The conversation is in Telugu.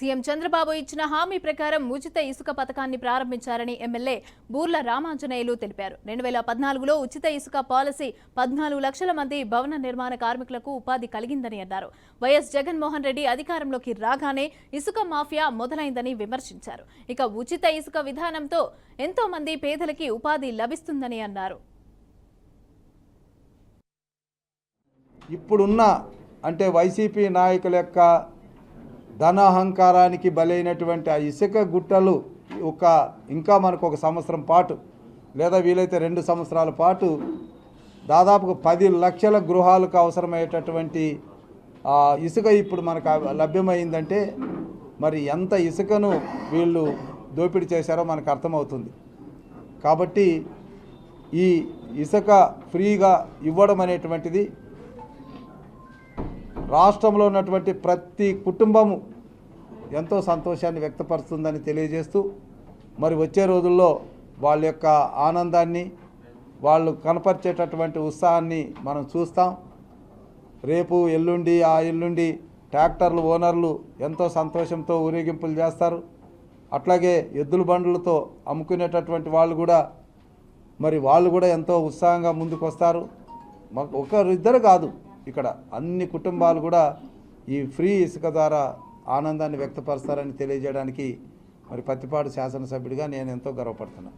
సీఎం చంద్రబాబు ఇచ్చిన హామీ ప్రకారం ఉచిత ఇసుక పథకాన్ని ప్రారంభించారని ఎమ్మెల్యే బూర్ల రామాంజనేయులు తెలిపారు. 2014లో ఉచిత ఇసుక పాలసీ 14 లక్షల మంది భవన నిర్మాణ కార్మికులకు ఉపాధి కలిగిందని అన్నారు. వైఎస్ జగన్మోహన్ రెడ్డి అధికారంలోకి రాగానే ఇసుక మాఫియా మొదలైందని విమర్శించారు. ఇక ఉచిత ఇసుక విధానంతో ఎంతో మంది పేదలకి ఉపాధి లభిస్తుందని అన్నారు. ఇప్పుడున్న అంటే వైసీపీ నాయకుల యొక్క ధనాహంకారానికి బలైనటువంటి ఆ ఇసుక గుట్టలు ఇంకా మనకు ఒక సంవత్సరం పాటు లేదా వీలైతే 2 సంవత్సరాల పాటు దాదాపుగా 10 లక్షల గృహాలకు అవసరమయ్యేటటువంటి ఇసుక ఇప్పుడు మనకు లభ్యమైందంటే మరి ఎంత ఇసుకను వీళ్ళు దోపిడీ చేశారో మనకు అర్థమవుతుంది. కాబట్టి ఈ ఇసుక ఫ్రీగా ఇవ్వడం అనేటువంటిది రాష్ట్రంలో ఉన్నటువంటి ప్రతి కుటుంబము ఎంతో సంతోషాన్ని వ్యక్తపరుస్తుందని తెలియజేస్తూ మరి వచ్చే రోజుల్లో వాళ్ళ యొక్క ఆనందాన్ని వాళ్ళు కనపరిచేటటువంటి ఉత్సాహాన్ని మనం చూస్తాం. రేపు ఎల్లుండి ట్రాక్టర్లు ఓనర్లు ఎంతో సంతోషంతో ఊరేగింపులు చేస్తారు. అట్లాగే ఎద్దుల బండ్లతో అమ్ముకునేటటువంటి వాళ్ళు కూడా ఎంతో ఉత్సాహంగా ముందుకు వస్తారు. ఒకరిద్దరు కాదు, ఇక్కడ అన్ని కుటుంబాలు కూడా ఈ ఫ్రీ ఇసుక ద్వారా ఆనందాన్ని వ్యక్తపరుస్తారని తెలియజేయడానికి మరి పత్తిపాడు శాసనసభ్యుడిగా నేను ఎంతో గర్వపడుతున్నాను.